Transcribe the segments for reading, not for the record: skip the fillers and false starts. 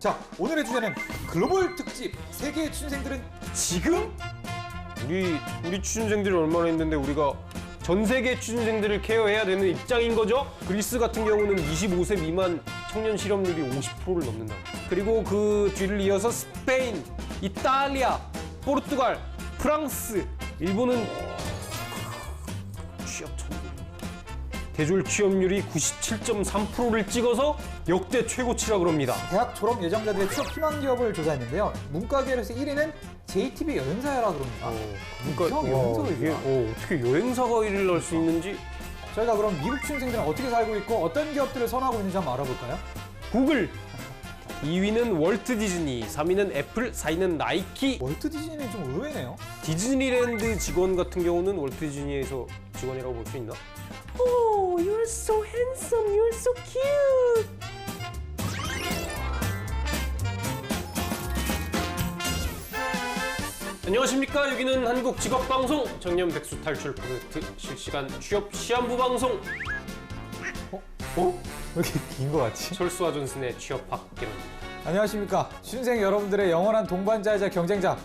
자, 오늘의 주제는 글로벌 특집. 세계의 취준생들은 지금? 우리 취준생들이 얼마나 있는데 우리가 전 세계 취준생들을 케어해야 되는 입장인 거죠? 그리스 같은 경우는 25세 미만 청년 실업률이 50%를 넘는다. 그리고 그 뒤를 이어서 스페인, 이탈리아, 포르투갈, 프랑스, 일본은 취업 천국입니다. 대졸 취업률이 97.3%를 찍어서 역대 최고치라고 합니다. 대학 졸업 예정자들의 취업 희망 기업을 조사했는데요. 문과계열에서 1위는 JTB 여행사라 그럽니다. 이상하게 여행사가 이게 있나? 어떻게 여행사가 1위를 할 수 있는지. 저희가 그럼 미국 취준생들은 어떻게 살고 있고 어떤 기업들을 선호하고 있는지 한번 알아볼까요? 구글 2위는 월트 디즈니, 3위는 애플, 4위는 나이키. 월트 디즈니는 좀 의외네요. 디즈니랜드 직원 같은 경우는 월트 디즈니에서 직원이라고 볼 수 있나? Oh, you're so handsome, you're so cute. 안녕하십니까. 여기는 한국직업방송 청년 백수 탈출 프로젝트 실시간 취업 시한부 방송 왜 이렇게 긴 거 같지? 철수와 존슨의 취업 박기론. 안녕하십니까. 취준생 여러분들의 영원한 동반자이자 경쟁자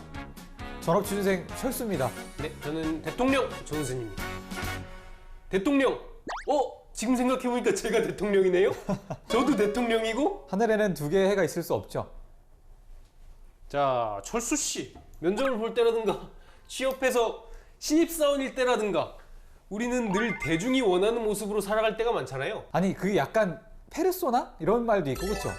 전업 취준생 철수입니다. 네, 저는 대통령 존슨입니다. 대통령! 지금 생각해보니까 제가 대통령이네요? 저도 대통령이고? 하늘에는 두 개의 해가 있을 수 없죠. 자, 철수씨, 면접을 볼 때라든가 취업해서 신입사원일 때라든가 우리는 늘 대중이 원하는 모습으로 살아갈 때가 많잖아요. 아니, 그게 약간 페르소나? 이런 말도 있고, 그쵸?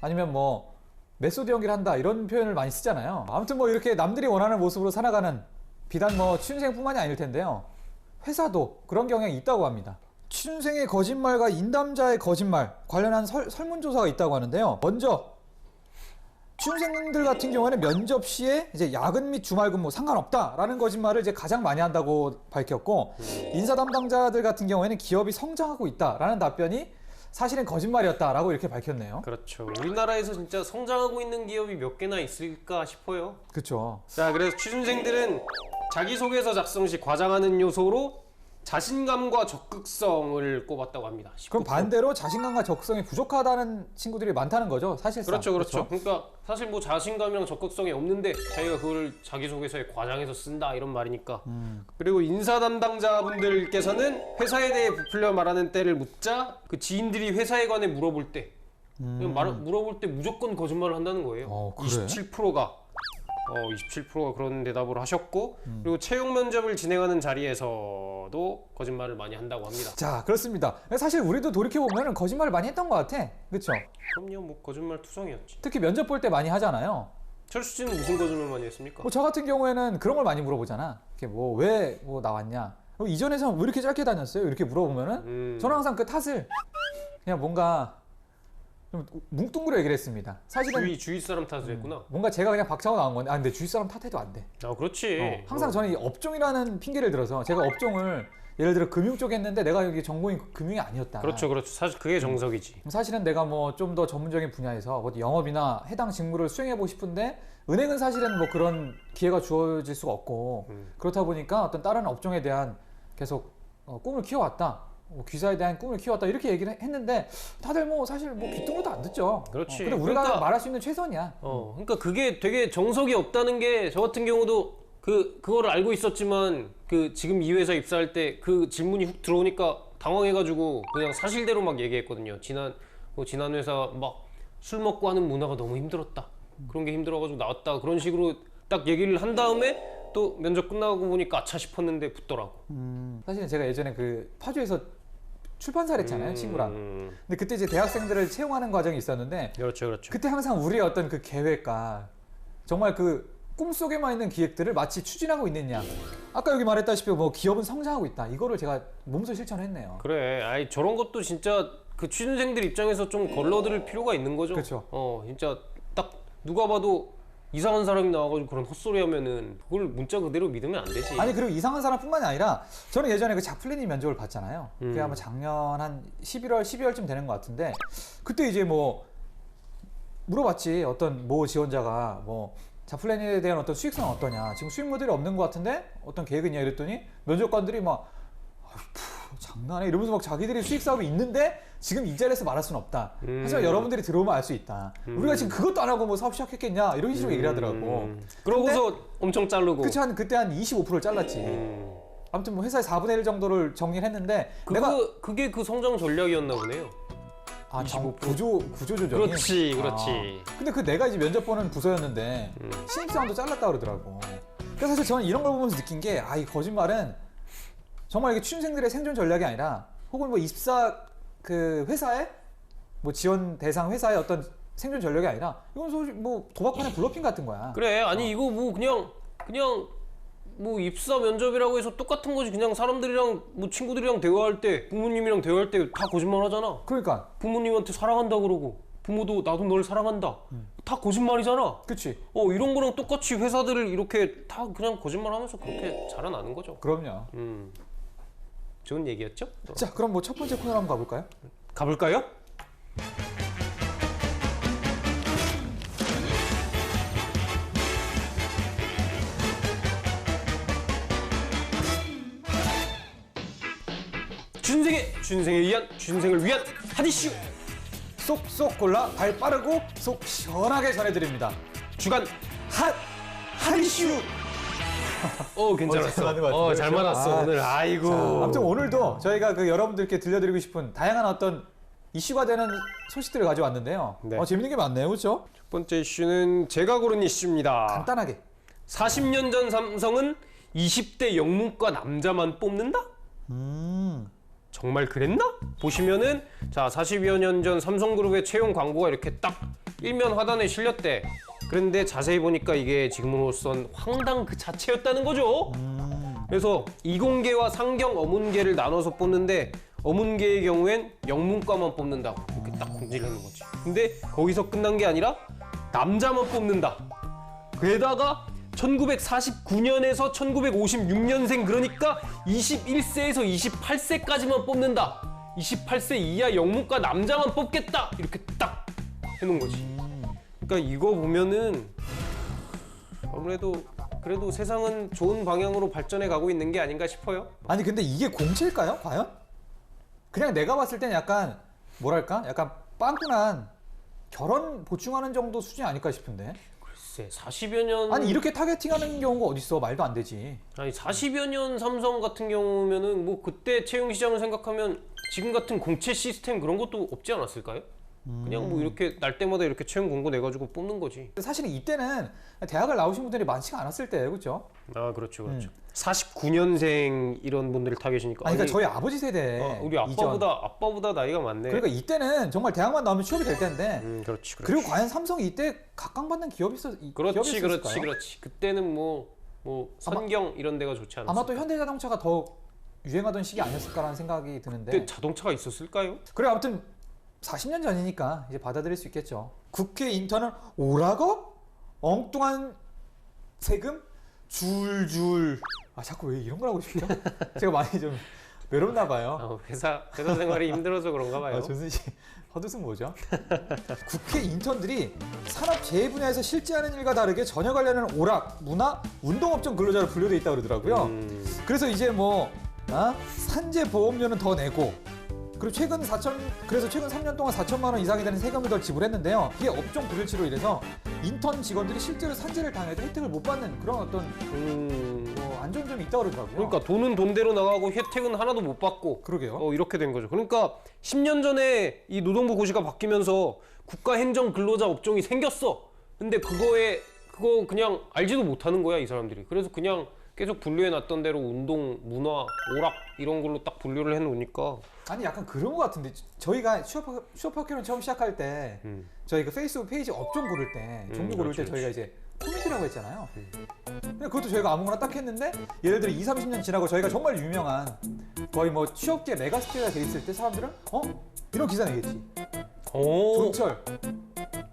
아니면 뭐 메소드 연기를 한다 이런 표현을 많이 쓰잖아요. 아무튼 뭐 이렇게 남들이 원하는 모습으로 살아가는 비단 뭐 취준생뿐만이 아닐 텐데요. 회사도 그런 경향이 있다고 합니다. 취준생의 거짓말과 인담자의 거짓말 관련한 설문조사가 있다고 하는데요. 먼저 취준생들 같은 경우에는 면접 시에 이제 야근 및 주말 근무 상관없다라는 거짓말을 이제 가장 많이 한다고 밝혔고, 인사 담당자들 같은 경우에는 기업이 성장하고 있다라는 답변이 사실은 거짓말이었다라고 이렇게 밝혔네요. 그렇죠. 우리나라에서 진짜 성장하고 있는 기업이 몇 개나 있을까 싶어요. 그렇죠. 자, 그래서 취준생들은 자기소개서 작성 시 과장하는 요소로 자신감과 적극성을 꼽았다고 합니다. 19%. 그럼 반대로 자신감과 적극성이 부족하다는 친구들이 많다는 거죠, 사실상. 그렇죠. 그러니까 사실 뭐 자신감이랑 적극성이 없는데 자기가 그걸 자기소개서에 과장해서 쓴다 이런 말이니까. 그리고 인사 담당자분들께서는 회사에 대해 부풀려 말하는 때를 묻자 그 지인들이 회사에 관해 물어볼 때 물어볼 때 무조건 거짓말을 한다는 거예요. 그래? 27%가 그런 대답을 하셨고, 그리고 채용 면접을 진행하는 자리에서도 거짓말을 많이 한다고 합니다. 자, 그렇습니다. 사실 우리도 돌이켜보면 거짓말을 많이 했던 것 같아. 그쵸? 그럼요, 뭐 거짓말 투성이었지. 특히 면접 볼 때 많이 하잖아요. 철수 씨는 무슨 거짓말 많이 했습니까? 뭐 저 같은 경우에는 그런 걸 많이 물어보잖아. 이렇게 뭐 왜 뭐 나왔냐? 이전에선 왜 이렇게 짧게 다녔어요? 이렇게 물어보면은 저는 항상 그 탓을 그냥 뭔가 좀 뭉뚱그려 얘기를 했습니다. 사실은 주위 사람 탓을 했구나. 뭔가 제가 그냥 박차고 나온 건데, 근데 주위 사람 탓해도 안 돼. 그렇지. 항상 저는 이 업종이라는 핑계를 들어서, 제가 업종을 예를 들어 금융 쪽에 했는데 내가 여기 전공이 금융이 아니었다. 그렇죠. 사실 그게 정석이지. 사실은 내가 뭐 좀 더 전문적인 분야에서 어디 영업이나 해당 직무를 수행해보고 싶은데, 은행은 사실은 뭐 그런 기회가 주어질 수가 없고, 그렇다 보니까 어떤 다른 업종에 대한 계속 꿈을 키워왔다. 귀사에 대한 꿈을 키웠다 이렇게 얘기를 했는데, 다들 뭐 사실 뭐 귀뚱으로도 안 듣죠. 그렇지. 근데 우리가 그러니까, 말할 수 있는 최선이야. 그러니까 그게 되게 정석이 없다는 게, 저 같은 경우도 그거를 알고 있었지만 지금 이 회사 입사할 때 그 질문이 훅 들어오니까 당황해가지고 그냥 사실대로 막 얘기했거든요. 지난 회사 막 술 먹고 하는 문화가 너무 힘들었다. 그런 게 힘들어가지고 나왔다. 그런 식으로 딱 얘기를 한 다음에 또 면접 끝나고 보니까 아차 싶었는데 붙더라고. 사실은 제가 예전에 그 파주에서 출판사를 했잖아요, 친구랑. 근데 그때 이제 대학생들을 채용하는 과정이 있었는데, 그렇죠. 그때 항상 우리의 어떤 그 계획과 정말 그 꿈속에만 있는 기획들을 마치 추진하고 있느냐. 아까 여기 말했다시피 뭐 기업은 성장하고 있다. 이거를 제가 몸소 실천했네요. 그래. 저런 것도 진짜 그 취준생들 입장에서 좀 걸러들 필요가 있는 거죠. 그렇죠. 진짜 딱 누가 봐도 이상한 사람이 나와가지고 그런 헛소리 하면은 그걸 문자 그대로 믿으면 안 되지. 아니, 그리고 이상한 사람뿐만이 아니라, 저는 예전에 그 작플래닝 면접을 봤잖아요. 그게 아마 작년 한 11월, 12월쯤 되는 것 같은데, 그때 이제 뭐 물어봤지. 어떤 모 지원자가 뭐 작플래닝에 대한 어떤 수익성은 어떠냐, 지금 수익 모델이 없는 것 같은데 어떤 계획이 있냐 이랬더니, 면접관들이 막 장난해 이러면서 막 자기들이 수익 사업이 있는데 지금 이 자리에서 말할 수는 없다. 하지만 여러분들이 들어오면 알 수 있다. 우리가 지금 그것도 안 하고 뭐 사업 시작했겠냐 이런 식으로 얘기를 하더라고. 그러고서 엄청 자르고. 그치 그때 한 25%를 잘랐지. 아무튼 뭐 회사의 4분의 1 정도를 정리를 했는데 그게 그 성장 전략이었나 보네요. 25%? 구조 조정이. 그렇지. 근데 내가 이제 면접 보는 부서였는데 신입사원도 잘랐다 그러더라고. 그래서 사실 저는 이런 걸 보면서 느낀 게 이 거짓말은 정말 이게 취준생들의 생존 전략이 아니라 혹은 뭐 입사 그 회사의 뭐 지원 대상 회사의 어떤 생존 전략이 아니라 이건 소위 뭐 도박판의 블러핑 같은 거야. 그래 아니 이거 뭐 그냥 뭐 입사 면접이라고 해서 똑같은 거지. 그냥 사람들이랑 뭐 친구들이랑 대화할 때 부모님이랑 대화할 때 다 거짓말 하잖아. 그러니까 부모님한테 사랑한다 그러고 부모도 나도 널 사랑한다. 다 거짓말이잖아. 그치. 이런 거랑 똑같이 회사들을 이렇게 다 그냥 거짓말하면서 그렇게 자라나는 거죠. 그럼요. 좋은 얘기였죠? 자 그럼 뭐 첫 번째 코너로 한번 가볼까요? 가볼까요? 준생을 위한 핫 이슈 쏙쏙 골라 발 빠르고 속 시원하게 전해드립니다. 주간 핫 이슈. 괜찮았어. 잘 맞는 것 같은데, 잘 그렇죠? 맞았어 오늘. 아이고. 자, 아무튼 오늘도 저희가 여러분들께 들려드리고 싶은 다양한 어떤 이슈가 되는 소식들을 가져왔는데요. 네. 재밌는 게 많네요, 그렇죠? 첫 번째 이슈는 제가 고른 이슈입니다. 간단하게. 40년 전 삼성은 20대 영문과 남자만 뽑는다? 정말 그랬나? 보시면은 자 40여 년 전 삼성그룹의 채용 광고가 이렇게 딱 일면 화단에 실렸대. 그런데 자세히 보니까 이게 지금으로선 황당 그 자체였다는 거죠. 그래서 이공계와 상경 어문계를 나눠서 뽑는데 어문계의 경우엔 영문과만 뽑는다고 이렇게 딱 공지를 하는 거지. 근데 거기서 끝난 게 아니라 남자만 뽑는다. 게다가 1949년에서 1956년생 그러니까 21세에서 28세까지만 뽑는다. 28세 이하 영문과 남자만 뽑겠다. 이렇게 딱 해놓은 거지. 그러니까 이거 보면은 아무래도 그래도 세상은 좋은 방향으로 발전해 가고 있는 게 아닌가 싶어요. 아니 근데 이게 공채일까요? 과연? 그냥 내가 봤을 때는 약간 뭐랄까? 약간 빵꾸난 결혼 보충하는 정도 수준이 아닐까 싶은데. 글쎄 40여 년 아니 이렇게 타겟팅하는 경우가 어딨어? 말도 안 되지. 아니 40여 년 삼성 같은 경우면은 뭐 그때 채용 시장을 생각하면 지금 같은 공채 시스템 그런 것도 없지 않았을까요? 그냥 뭐 이렇게 날 때마다 이렇게 채용 공고 내가지고 뽑는 거지. 사실은 이때는 대학을 나오신 분들이 많지가 않았을 때예요, 그렇죠? 아 그렇죠. 49년생 이런 분들을 타겟이니까. 아니, 그러니까 저희 아버지 세대 우리 아빠보다 나이가 많네. 그러니까 이때는 정말 대학만 나오면 취업이 될 텐데. 그렇지. 그리고 과연 삼성이 이때 각광받는 기업이 그렇지. 있었을까요? 그때는 뭐 선경 이런 데가 좋지 않았을까. 아마 또 현대자동차가 더 유행하던 시기 아니었을까라는 생각이 드는데. 그때 자동차가 있었을까요? 그래 아무튼 40년 전이니까 이제 받아들일 수 있겠죠. 국회 인턴은 오라고? 엉뚱한 세금? 줄줄. 자꾸 왜 이런 걸 하고 싶죠? 제가 많이 좀 외롭나 봐요. 회사 생활이 힘들어서 그런가 봐요. 전순 씨 헛웃음 뭐죠? 국회 인턴들이 산업 제 분야에서 실제하는 일과 다르게 전혀 관련은 오락, 문화, 운동업종 근로자로 분류돼 있다고 그러더라고요. 그래서 이제 뭐 산재 보험료는 더 내고 그리고 그래서 최근 3년 동안 4천만 원 이상이 되는 세금을 더 지불했는데요. 이게 업종 불일치로 인해서 인턴 직원들이 실제로 산재를 당해도 혜택을 못 받는 그런 어떤 안 좋은 점이 있다고 그러더라고요. 그러니까 돈은 돈대로 나가고 혜택은 하나도 못 받고. 그러게요. 이렇게 된 거죠. 그러니까 10년 전에 이 노동부 고시가 바뀌면서 국가행정 근로자 업종이 생겼어. 근데 그거 그냥 알지도 못하는 거야 이 사람들이. 그래서 그냥 계속 분류해 놨던 대로 운동, 문화, 오락 이런 걸로 딱 분류를 해 놓으니까. 아니 약간 그런 거 같은데 저희가 취업학교를 처음 시작할 때 저희 그 페이스북 페이지 업종 고를 때 종류 고를 때 저희가 이제 코미디라고 했잖아요. 근데 그것도 저희가 아무거나 딱 했는데 예를 들어 20-30년 지나고 저희가 정말 유명한 거의 뭐 취업계 메가스타가 돼 있을 때 사람들은 이런 기사 내겠지. 존철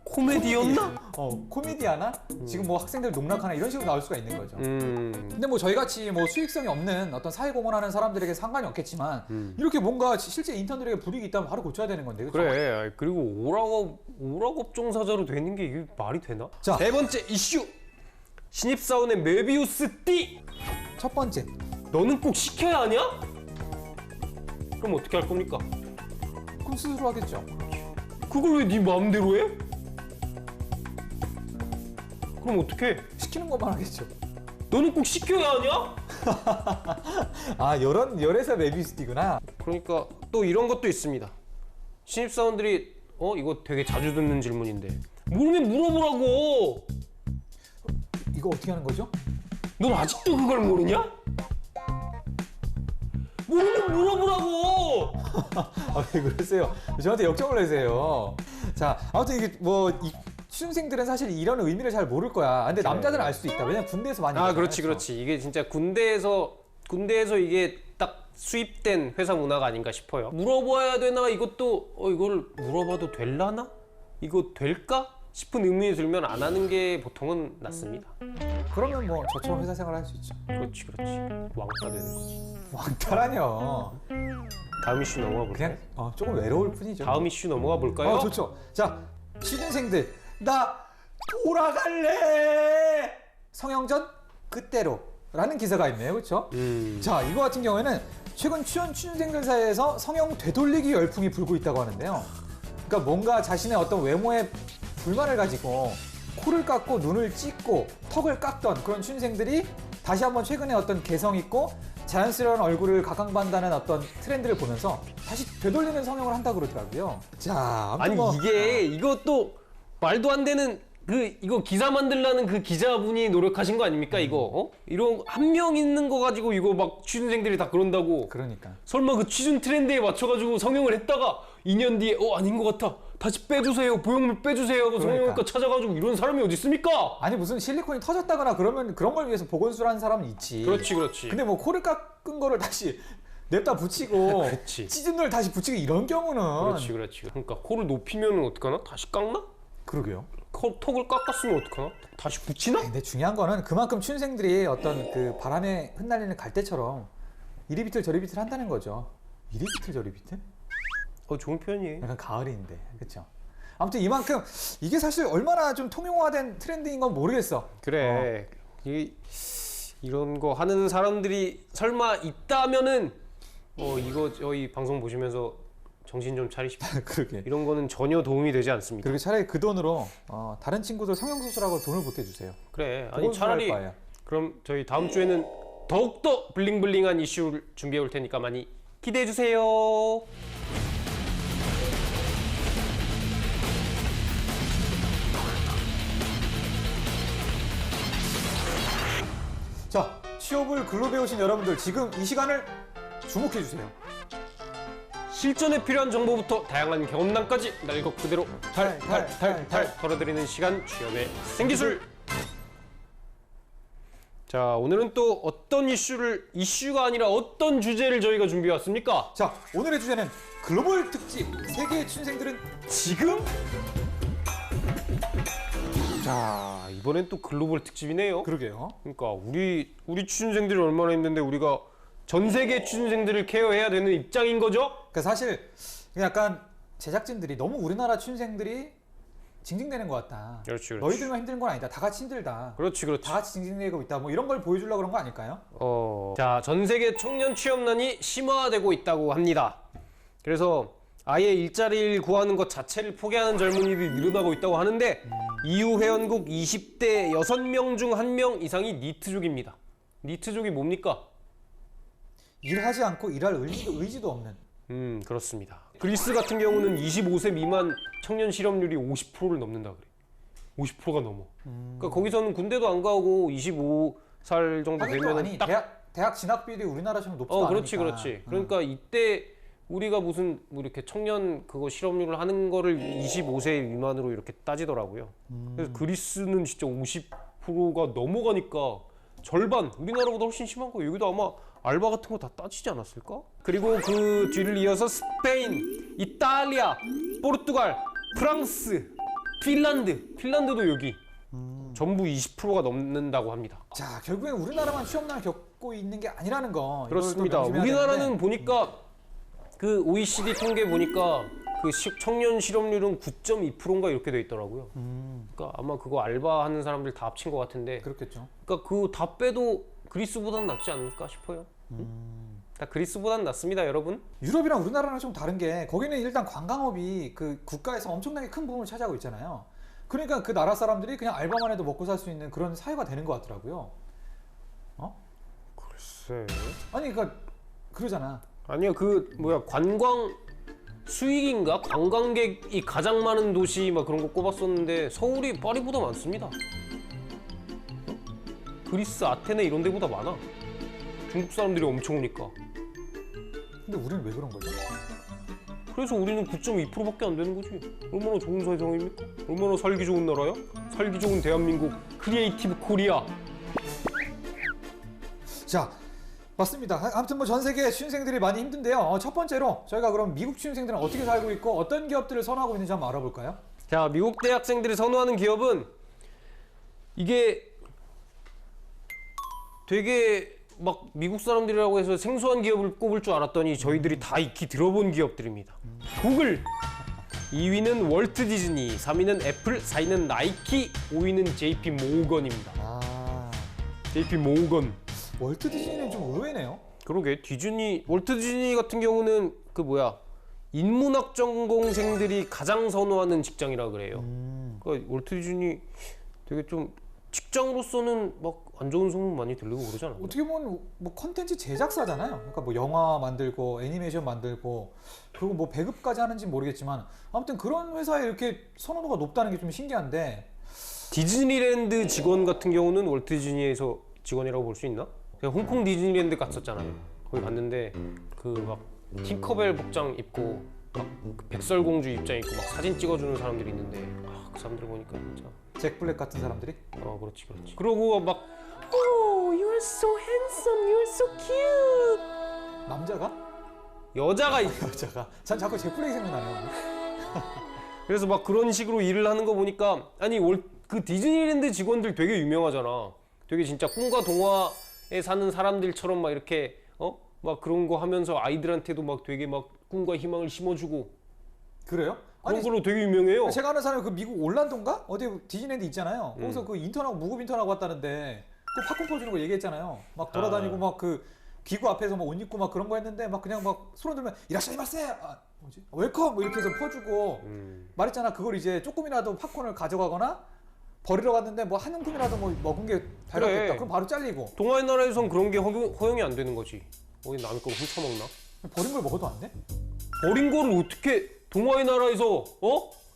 코미디였나? 코미디하나? 지금 뭐 학생들 농락하나 이런 식으로 나올 수가 있는 거죠. 근데 뭐 저희같이 뭐 수익성이 없는 어떤 사회공헌하는 사람들에게 상관이 없겠지만 이렇게 뭔가 실제 인턴들에게 불이익이 있다면 바로 고쳐야 되는 건데 그렇죠? 그래. 그리고 오락업 종사자로 되는 게 이게 말이 되나? 자, 세 번째 이슈. 신입사원의 메비우스 띠. 첫 번째. 너는 꼭 시켜야 하냐? 그럼 어떻게 할 겁니까? 그럼 스스로 하겠죠. 그걸 왜 네 마음대로 해? 그럼 어떡해? 시키는 것만 하겠죠. 너는 꼭 시켜야 하냐? 아, 열애사 메비우스티구나. 그러니까 또 이런 것도 있습니다. 신입사원들이 이거 되게 자주 듣는 질문인데 모르면 물어보라고. 이거 어떻게 하는 거죠? 넌 아직도 그걸 모르냐? 모르면 물어보라고. 아, 왜 그러세요? 저한테 역정을 내세요. 자, 아무튼 이게 이 취준생들은 사실 이런 의미를 잘 모를 거야. 근데 남자들은 알 수도 있다. 왜냐면 군대에서 많이. 아, 보잖아요. 그렇지. 이게 진짜 군대에서 이게 딱 수입된 회사 문화가 아닌가 싶어요. 물어봐야 되나? 이것도 이걸 물어봐도 될라나? 이거 될까? 싶은 의문이 들면 안 하는 게 보통은 낫습니다. 그러면 뭐 저처럼 회사 생활 할 수 있죠. 그렇지. 왕따 되는 거지. 왕따라뇨. 다음 이슈 넘어가 볼까요? 그냥 조금 외로울 뿐이죠. 다음 이슈 넘어가 볼까요? 좋죠. 자, 취준생들 나 돌아갈래. 성형전 그때로라는 기사가 있네요. 그렇죠? 자, 이거 같은 경우에는 최근 취준생들 사이에서 성형 되돌리기 열풍이 불고 있다고 하는데요. 그러니까 뭔가 자신의 어떤 외모에 불만을 가지고 코를 깎고 눈을 찢고 턱을 깎던 그런 취준생들이 다시 한번 최근에 어떤 개성 있고 자연스러운 얼굴을 각광받는다는 어떤 트렌드를 보면서 다시 되돌리는 성형을 한다고 그러더라고요. 자, 아니 이것도 말도 안 되는 이거 기사 만들라는 그 기자분이 노력하신 거 아닙니까 이거? 이런 한 명 있는 거 가지고 이거 막 취준생들이 다 그런다고. 그러니까. 설마 그 취준 트렌드에 맞춰가지고 성형을 했다가 2년 뒤에 아닌 것 같아. 다시 빼주세요. 보형물 빼주세요 하고 성형외과 찾아가지고 이런 사람이 어디 있습니까? 아니 무슨 실리콘이 터졌다거나 그러면 그런 걸 위해서 보건수를 하는 사람은 있지. 그렇지. 근데 뭐 코를 깎은 거를 다시 냅다 붙이고 그렇지. 찢은 걸 다시 붙이고 이런 경우는 그렇지. 그러니까 코를 높이면 어떡하나? 다시 깎나? 그러게요. 턱을 깎았으면 어떡하나? 다시 붙이나? 근데 중요한 거는 그만큼 취준생들이 어떤 그 바람에 흩날리는 갈대처럼 이리 비틀 저리 비틀 한다는 거죠. 이리 비틀 저리 비틀? 좋은 표현이에요. 약간 가을인데, 그렇죠? 아무튼 이만큼 이게 사실 얼마나 좀 통용화된 트렌드인 건 모르겠어. 그래. 이런 거 하는 사람들이 설마 있다면은 이거 저희 방송 보시면서 정신 좀 차리십시오. 그러게. 이런 거는 전혀 도움이 되지 않습니다. 그리고 차라리 그 돈으로 다른 친구들 성형수술하고 돈을 보태주세요. 그래. 아니 차라리 그럼 저희 다음 주에는 더욱더 블링블링한 이슈를 준비해 올 테니까 많이 기대해 주세요. 자, 취업을 글로 배우신 여러분들 지금 이 시간을 주목해 주세요. 실전에 필요한 정보부터 다양한 경험담까지 날 것 그대로 탈 털어드리는 시간 취업의 생기술. 자, 오늘은 또 어떤 이슈가 아니라 어떤 주제를 저희가 준비해 왔습니까? 자, 오늘의 주제는 글로벌 특집 세계의 취준생들은 지금? 자, 이번엔 또 글로벌 특집이네요. 그러게요. 그러니까 우리 취준생들이 얼마나 힘든데 우리가 전 세계 취준생들을 케어해야 되는 입장인 거죠? 그러니까 사실 약간 제작진들이 너무 우리나라 취준생들이 징징대는 것 같다. 그렇지. 너희들만 힘든 건 아니다. 다 같이 힘들다. 그렇지. 다 같이 징징대고 있다. 뭐 이런 걸 보여주려고 그런 거 아닐까요? 자, 전 세계 청년 취업난이 심화되고 있다고 합니다. 그래서 아예 일자리를 구하는 것 자체를 포기하는 젊은이들이 늘어나고 있다고 하는데 EU 회원국 20대 6명 중 1명 이상이 니트족입니다. 니트족이 뭡니까? 일하지 않고 일할 의지도 없는. 그렇습니다. 그리스 같은 경우는 25세 미만 청년 실업률이 50%를 넘는다 그래. 50%가 넘어. 그러니까 거기서는 군대도 안 가고 25살 정도 하긴 또 되면 아니 딱 대학 진학 비율이 우리나라처럼 높지도 그렇지. 않으니까. 그러니까 이때 우리가 무슨 뭐 이렇게 청년 그거 실업률을 하는 거를 25세 미만으로 이렇게 따지더라고요. 그래서 그리스는 진짜 50%가 넘어가니까 절반, 우리나라보다 훨씬 심한 거. 여기도 아마 알바 같은 거 다 따지지 않았을까? 그리고 그 뒤를 이어서 스페인, 이탈리아, 포르투갈, 프랑스, 핀란드도 여기 전부 20%가 넘는다고 합니다. 자, 결국엔 우리나라만 취업난을 겪고 있는 게 아니라는 거. 그렇습니다. 우리나라는 보니까 그 OECD 통계 보니까 그 청년 실업률은 9.2%인가 이렇게 돼 있더라고요. 그러니까 아마 그거 알바하는 사람들 다 합친 것 같은데. 그렇겠죠. 그러니까 그거 다 빼도 그리스보다는 낫지 않을까 싶어요. 딱 그리스보다는 낫습니다, 여러분. 유럽이랑 우리나라랑 좀 다른 게 거기는 일단 관광업이 그 국가에서 엄청나게 큰 부분을 차지하고 있잖아요. 그러니까 그 나라 사람들이 그냥 알바만 해도 먹고 살 수 있는 그런 사회가 되는 것 같더라고요. 글쎄. 아니 그러니까 그러잖아. 아니요, 그 뭐야 관광 수익인가 관광객이 가장 많은 도시 막 그런 거 꼽았었는데 서울이 파리보다 많습니다. 그리스 아테네 이런 데보다 많아. 중국 사람들이 엄청 오니까. 근데 우리는 왜 그런 거죠? 그래서 우리는 9.2%밖에 안 되는 거지. 얼마나 좋은 세상입니까? 얼마나 살기 좋은 나라야? 살기 좋은 대한민국 크리에이티브 코리아. 자, 맞습니다. 아무튼 뭐 전 세계 취준생들이 많이 힘든데요. 첫 번째로 저희가 그럼 미국 취준생들은 어떻게 살고 있고 어떤 기업들을 선호하고 있는지 한번 알아볼까요? 자, 미국 대학생들이 선호하는 기업은 이게 되게 막 미국 사람들이라고 해서 생소한 기업을 꼽을 줄 알았더니 저희들이 다 익히 들어본 기업들입니다. 구글, 2위는 월트 디즈니, 3위는 애플, 4위는 나이키, 5위는 JP 모건입니다. JP 모건. 월트 디즈니는 좀 의외네요. 그러게 월트 디즈니 같은 경우는 그 뭐야 인문학 전공생들이 가장 선호하는 직장이라 그래요. 그러니까 월트 디즈니 되게 좀 직장으로서는 막 안 좋은 소문 많이 들리고 그러지 않아요? 어떻게 보면 뭐 컨텐츠 제작사잖아요. 그러니까 뭐 영화 만들고 애니메이션 만들고 그리고 뭐 배급까지 하는지 모르겠지만 아무튼 그런 회사에 이렇게 선호도가 높다는 게 좀 신기한데 디즈니랜드 직원 같은 경우는 월트 디즈니에서 직원이라고 볼 수 있나? 제가 홍콩 디즈니랜드 갔었잖아요. 거기 갔는데 그 막 팅커벨 복장 입고 막그 백설공주 입장 입고 막 사진 찍어주는 사람들이 있는데 그 사람들 보니까 진짜 잭 블랙 같은 사람들이 그렇지. 그러고 막 Oh, you're so handsome, you're so cute. 남자가? 여자가 여자가? 전 자꾸 잭 블랙이 생각나네요. 그래서 막 그런 식으로 일을 하는 거 보니까 아니 그 디즈니랜드 직원들 되게 유명하잖아. 되게 진짜 꿈과 동화에 사는 사람들처럼 막 이렇게 막 그런 거 하면서 아이들한테도 막 되게 막 꿈과 희망을 심어주고 그래요? 그런 아니, 걸로 되게 유명해요. 제가 아는 사람이 그 미국 올란도인가? 어디 디즈니랜드 있잖아요. 거기서 그 인턴하고 무급 인턴하고 왔다는데 그 팝콘 퍼주는 거 얘기했잖아요. 막 돌아다니고 막 그 기구 앞에서 막 옷 입고 막 그런 거 했는데 막 그냥 막 소리 들면 이라샤이마세! 뭐지? 웰컴! 뭐 이렇게 해서 퍼주고 말했잖아. 그걸 이제 조금이라도 팝콘을 가져가거나 버리러 갔는데 뭐 한 움큼이라도 뭐 먹은 게 발각됐다. 그래. 그럼 바로 잘리고. 동아의 나라에선 그런 게 허용이 안 되는 거지. 어디 남의 걸 훔쳐먹나? 버린 걸 먹어도 안 돼? 버린 거를 어떻게 동아의 나라에서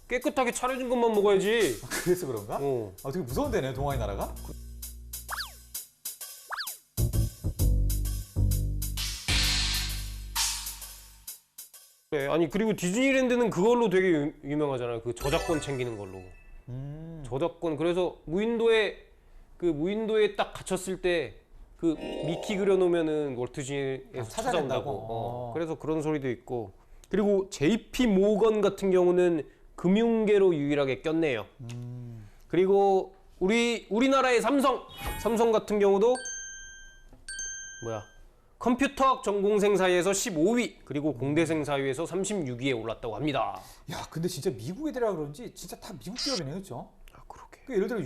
깨끗하게 차려진 것만 먹어야지. 그래서 그런가? 어. 되게 무서운 데네 동아의 나라가. 그래. 아니 그리고 디즈니랜드는 그걸로 되게 유명하잖아요. 그 저작권 챙기는 걸로. 저작권. 그래서 무인도에 딱 갇혔을 때 그 미키 그려놓으면은 월트 디즈니에서 찾아온다고. 그래서 그런 소리도 있고. 그리고 JP 모건 같은 경우는 금융계로 유일하게 꼈네요. 그리고 우리나라의 삼성 같은 경우도 컴퓨터학 전공생 사이에서 15위, 그리고 공대생 사이에서 36위에 올랐다고 합니다. 야, 근데 진짜 미국 애들이라 그런지 진짜 다 미국 기업이네, 그렇죠? 그러게. 그 예를 들어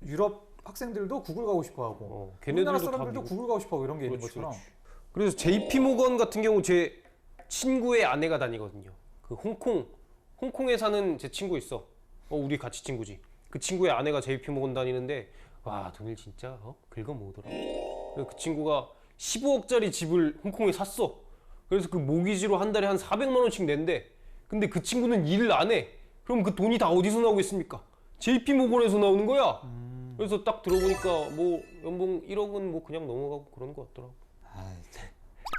유럽 학생들도 구글 가고 싶어하고, 걔네들도 우리나라 다 사람들도 미국. 구글 가고 싶어하고 이런 게 있는 그렇지, 것처럼. 그렇지. 그래서 JP 모건 같은 경우 제 친구의 아내가 다니거든요. 그 홍콩에 사는 제 친구 있어. 우리 같이 친구지. 그 친구의 아내가 JP 모건 다니는데 와, 돈을 진짜 긁어 모으더라. 그래서 그 친구가 15억짜리 집을 홍콩에 샀어. 그래서 그 모기지로 한 달에 한 400만 원씩 낸대. 근데 그 친구는 일을 안 해. 그럼 그 돈이 다 어디서 나오겠습니까? JP 모건에서 나오는 거야. 그래서 딱 들어보니까 뭐 연봉 1억은 뭐 그냥 넘어가고 그런 거 같더라고.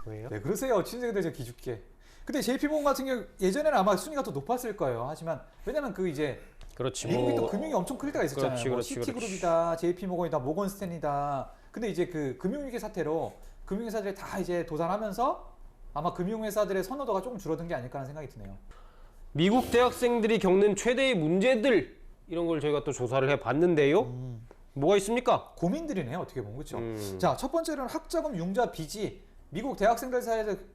왜요? 네, 그러세요. 취준생들 좀 기죽게. 근데 JP모건 같은 경우 예전에는 아마 순위가 더 높았을 거예요. 하지만 왜냐면 그 이제 그렇지. 미국이 또 금융이 엄청 클 때가 있었잖아요. 그렇지, 뭐 그렇지, 시티그룹이다, JP모건이다, 모건스탠이다. 근데 이제 그 금융위기 사태로 금융회사들이 다 이제 도산하면서 아마 금융회사들의 선호도가 조금 줄어든 게 아닐까 하는 생각이 드네요. 미국 대학생들이 겪는 최대의 문제들 이런 걸 저희가 또 조사를 해봤는데요. 뭐가 있습니까? 고민들이네요. 어떻게 보면 그렇죠. 자, 첫 번째로는 학자금 융자 빚이 미국 대학생들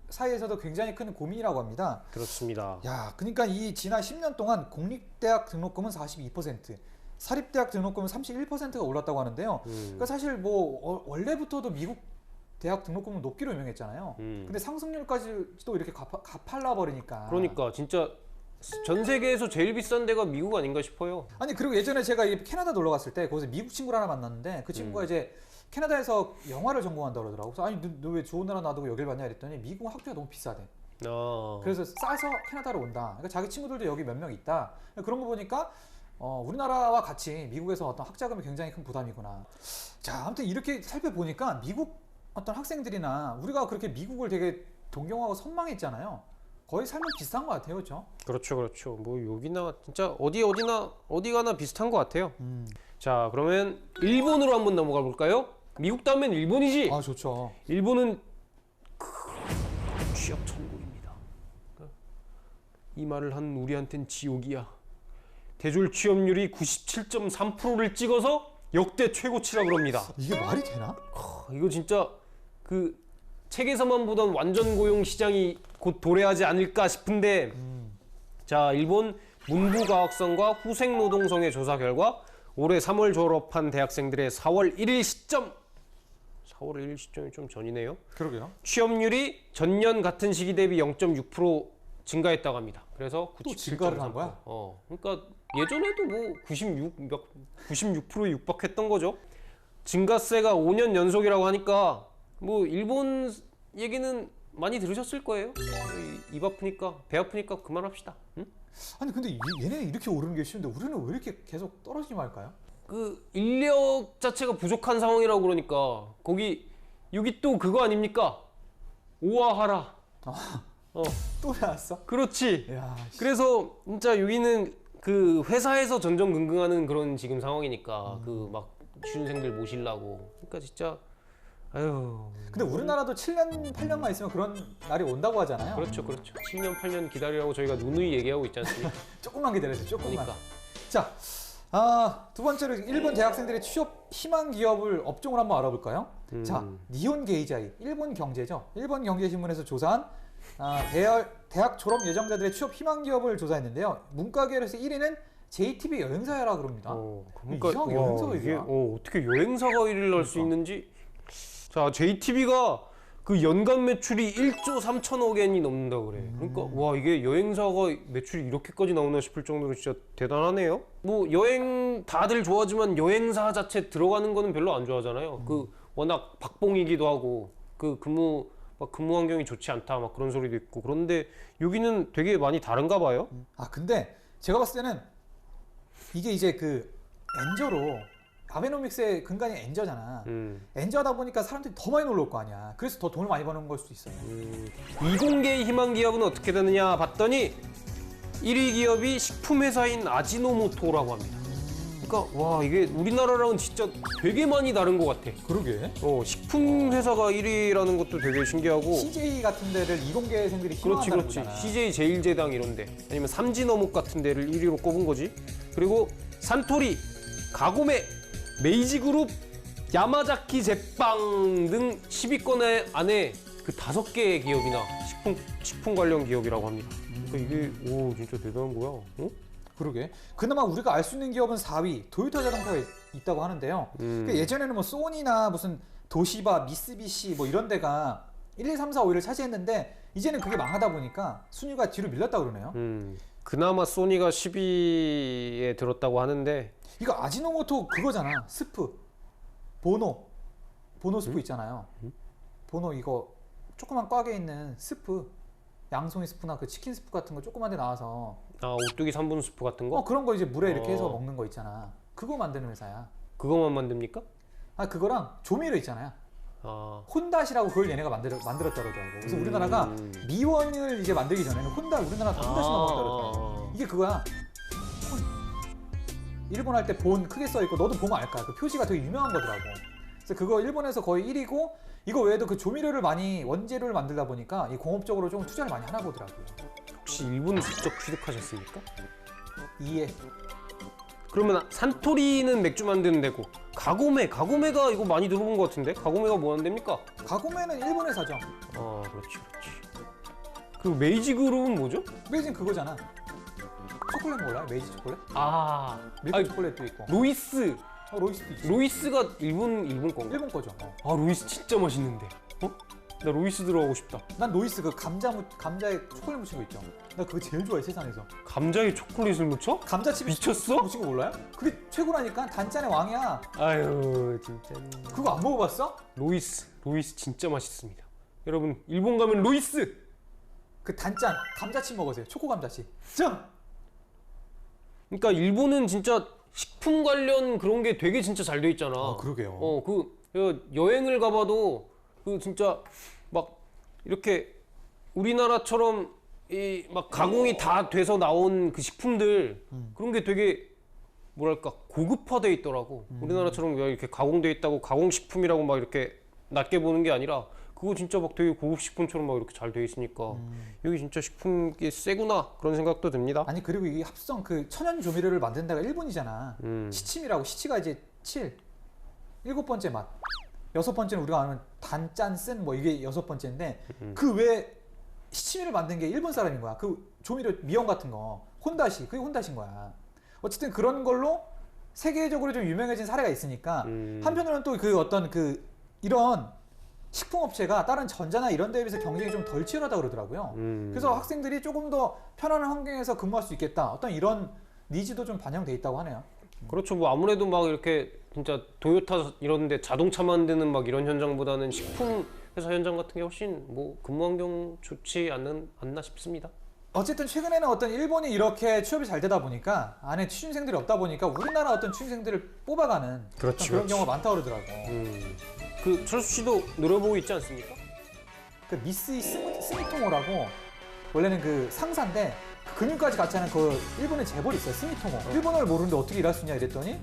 사이에서도 굉장히 큰 고민이라고 합니다. 그렇습니다. 야, 그러니까 이 지난 10년 동안 공립대학 등록금은 42%, 사립대학 등록금은 31%가 올랐다고 하는데요. 그러니까 사실 뭐 원래부터도 미국 대학 등록금은 높기로 유명했잖아요. 근데 상승률까지도 이렇게 갚아라 버리니까. 그러니까 진짜 전 세계에서 제일 비싼 데가 미국 아닌가 싶어요. 아니 그리고 예전에 제가 이 캐나다 놀러 갔을 때 거기서 미국 친구를 하나 만났는데 그 친구가 이제 캐나다에서 영화를 전공한다 그러더라고. 그래서 아니 너 왜 좋은 나라 놔두고 여길 왔냐 그랬더니 미국 학비가 너무 비싸대. 그래서 싸서 캐나다로 온다. 그러니까 자기 친구들도 여기 몇 명 있다. 그런 거 보니까 우리나라와 같이 미국에서 어떤 학자금이 굉장히 큰 부담이구나. 자, 아무튼 이렇게 살펴보니까 미국 어떤 학생들이나 우리가 그렇게 미국을 되게 동경하고 선망했잖아요. 거의 삶은 비슷한 것 같아요, 그렇죠? 그렇죠. 뭐 여기나 진짜 어디 가나 비슷한 것 같아요. 자, 그러면 일본으로 한번 넘어가 볼까요? 미국도 하면 일본이지. 아, 좋죠. 일본은 취업 천국입니다. 이 말을 한 우리한텐 지옥이야. 대졸 취업률이 97.3%를 찍어서 역대 최고치라 그럽니다. 이게 말이 되나? 이거 진짜 그 책에서만 보던 완전 고용 시장이 곧 도래하지 않을까 싶은데 자, 일본 문부과학성과 후생노동성의 조사 결과 올해 3월 졸업한 대학생들의 4월 1일 시점이 좀 전이네요. 그러게요. 취업률이 전년 같은 시기 대비 0.6% 증가했다고 합니다. 그래서 또 97.3%. 증가를 한 거야? 그러니까 예전에도 뭐 96%에 육박했던 거죠. 증가세가 5년 연속이라고 하니까 뭐 일본 얘기는 많이 들으셨을 거예요. 입 아프니까 배 아프니까 그만합시다. 응? 아니 근데 얘네는 이렇게 오르는 게 쉬운데 우리는 왜 이렇게 계속 떨어지지 말까요? 그 인력 자체가 부족한 상황이라고 그러니까 여기 또 그거 아닙니까? 오아하라. 또 나왔어? 그렇지. 야, 그래서 진짜 여기는 그 회사에서 전전긍긍하는 그런 지금 상황이니까 그 막 취준생들 모시려고. 그러니까 진짜 아유. 근데 우리나라도 7년, 8년만 있으면 그런 날이 온다고 하잖아요. 그렇죠. 7년, 8년 기다리라고 저희가 누누이 얘기하고 있지 않습니까? 조금만 기다려주세요. 조금만. 그러니까. 자, 두 번째로 일본 대학생들의 취업 희망 기업을 업종을 한번 알아볼까요? 자, 니혼 게이자이, 일본 경제죠. 일본 경제신문에서 조사한 대학 졸업 예정자들의 취업 희망 기업을 조사했는데요. 문과계열에서 1위는 JTB 여행사라 그럽니다. 그러니까 이상하게 여행사가 이게 1위야. 어떻게 여행사가 1위를 할 수 있는지. 자, JTB가 그 연간 매출이 1조 3천억 엔이 넘는다고 그래. 그러니까 와, 이게 여행사가 매출이 이렇게까지 나오나 싶을 정도로 진짜 대단하네요. 뭐 여행 다들 좋아하지만 여행사 자체 들어가는 거는 별로 안 좋아하잖아요. 그 워낙 박봉이기도 하고 그 근무 환경이 좋지 않다 막 그런 소리도 있고. 그런데 여기는 되게 많이 다른가 봐요. 근데 제가 봤을 때는 이게 이제 그 엔저로 아베노믹스의 근간이 엔저잖아. 엔저하다 보니까 사람들이 더 많이 놀러 올 거 아니야. 그래서 더 돈을 많이 버는 걸 수도 있어요. 이공계의 희망 기업은 어떻게 되느냐 봤더니 1위 기업이 식품회사인 아지노모토라고 합니다. 그러니까 와, 이게 우리나라랑은 진짜 되게 많이 다른 것 같아. 그러게. 식품회사가 1위라는 것도 되게 신기하고. CJ 같은 데를 이공계생들이 희망한다는 그렇지. 거잖아. CJ 제일제당 이런 데 아니면 삼진어묵 같은 데를 1위로 꼽은 거지. 그리고 산토리, 가고메, 메이지그룹, 야마자키 제빵 등 10위권 안에 그 5개의 기업이나 식품 관련 기업이라고 합니다. 그러니까 이게 진짜 대단한 거야. 그러게. 그나마 우리가 알 수 있는 기업은 4위 도요타 자동차가 있다고 하는데요. 그러니까 예전에는 뭐 소니나 무슨 도시바, 미쓰비시 뭐 이런 데가 1, 2, 3, 4, 5위를 차지했는데 이제는 그게 망하다 보니까 순위가 뒤로 밀렸다고 그러네요. 그나마 소니가 10위에 들었다고 하는데 이거 아지노모토 그거잖아. 스프. 보노 스프 있잖아요. 보노 이거 조그만 꽉에 있는 스프. 양송이 스프나 그 치킨 스프 같은 거 조그만 데 나와서 오뚜기 3분 스프 같은 거? 그런 거 이제 물에 이렇게 해서 먹는 거 있잖아. 그거 만드는 회사야. 그거만 만듭니까? 그거랑 조미료 있잖아요. 혼다시라고 그걸 얘네가 만들었다 그러더라고. 그래서 우리나라가 미원을 이제 만들기 전에는 우리나라 다 혼다시 먹었다 그러더라고. 이게 그거야. 일본 할 때 본 크게 써 있고 너도 보면 알 거야. 그 표시가 되게 유명한 거더라고. 그래서 그거 일본에서 거의 1위고 이거 외에도 그 조미료를 많이 원재료를 만들다 보니까 이 공업적으로 좀 투자를 많이 하나 보더라고요. 혹시 일본 국적 취득하셨습니까? 이해. 그러면 산토리는 맥주 만드는 데고 가고메가 이거 많이 들어본 것 같은데? 가고메가 뭐 하는 데입니까? 가고메는 일본 회사죠. 그렇지. 그 메이지 그룹은 뭐죠? 메이지는 그거잖아. 초콜릿 몰라요? 메이지 초콜릿? 밀크 초콜릿도 있고. 로이스. 로이스도 있지. 로이스가 일본 건가? 일본 거죠. 로이스 진짜 맛있는데. 나 로이스 들어가고 싶다. 난 로이스 그 감자에 초콜릿 묻힌 거 있죠. 나 그거 제일 좋아해 세상에서. 감자에 초콜릿을 묻혀? 감자칩 미쳤어? 묻힌 거 몰라요? 그게 최고라니까. 단짠의 왕이야. 아유 진짜. 그거 안 먹어봤어? 로이스 진짜 맛있습니다. 여러분 일본 가면 로이스. 그 단짠 감자칩 먹으세요. 초코 감자칩. 짱. 그러니까 일본은 진짜 식품 관련 그런 게 되게 진짜 잘 돼 있잖아. 그러게요. 그 여행을 가봐도 그 진짜 막 이렇게 우리나라처럼 이 막 가공이 다 돼서 나온 그 식품들 그런 게 되게 뭐랄까 고급화돼 있더라고. 우리나라처럼 이렇게 가공돼 있다고 가공식품이라고 막 이렇게 낮게 보는 게 아니라 그거 진짜 막 되게 고급 식품처럼 막 이렇게 잘 돼 있으니까 여기 진짜 식품이 세구나 그런 생각도 듭니다. 아니 그리고 이 합성 그 천연 조미료를 만든 데가 일본이잖아. 시침이라고. 시치가 이제 7. 7번째 맛. 6번째는 우리가 아는 단짠 쓴 뭐 이게 6번째인데 그 외에 시치미를 만든 게 일본 사람인 거야. 그 조미료 미영 같은 거 혼다시 그게 혼다시인 거야. 어쨌든 그런 걸로 세계적으로 좀 유명해진 사례가 있으니까 한편으로는 또 그 어떤 그 이런 식품업체가 다른 전자나 이런 데에 비해서 경쟁이 좀 덜 치열하다 그러더라고요. 그래서 학생들이 조금 더 편안한 환경에서 근무할 수 있겠다. 어떤 이런 니즈도 좀 반영돼 있다고 하네요. 그렇죠. 뭐 아무래도 막 이렇게 진짜 도요타 이런데 자동차 만드는 막 이런 현장보다는 식품 회사 현장 같은 게 훨씬 뭐 근무 환경 좋지 않나 싶습니다. 어쨌든 최근에는 어떤 일본이 이렇게 취업이 잘 되다 보니까 안에 취준생들이 없다 보니까 우리나라 어떤 취준생들을 뽑아가는 그렇지, 그런 그렇지. 경우가 많다고 그러더라고. 그 철수 씨도 노려보고 있지 않습니까? 그 미쓰이 스미토모라고 원래는 그 상사인데 그 금융까지 같이 하는 그 일본의 재벌이 있어요. 스미토모. 일본어를 모르는데 어떻게 일할 수 있냐 이랬더니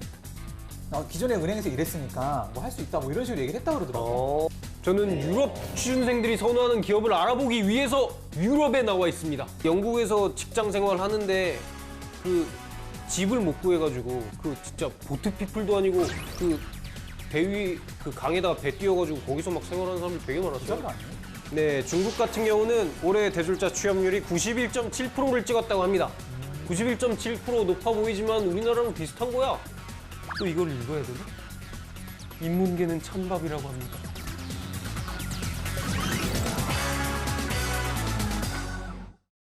기존에 은행에서 일했으니까 뭐 할 수 있다 뭐 이런 식으로 얘기를 했다고 그러더라고. 저는 유럽 취준생들이 선호하는 기업을 알아보기 위해서 유럽에 나와 있습니다. 영국에서 직장 생활 하는데 그 집을 못 구해가지고 그 진짜 보트피플도 아니고 그 배 위 그 강에다가 배 띄워가지고 거기서 막 생활하는 사람들 되게 많았어요. 기자가 아니에요? 네, 중국 같은 경우는 올해 대졸자 취업률이 91.7%를 찍었다고 합니다. 91.7% 높아 보이지만 우리나라랑 비슷한 거야. 또 이걸 읽어야 되나? 인문계는 찬밥이라고 합니다.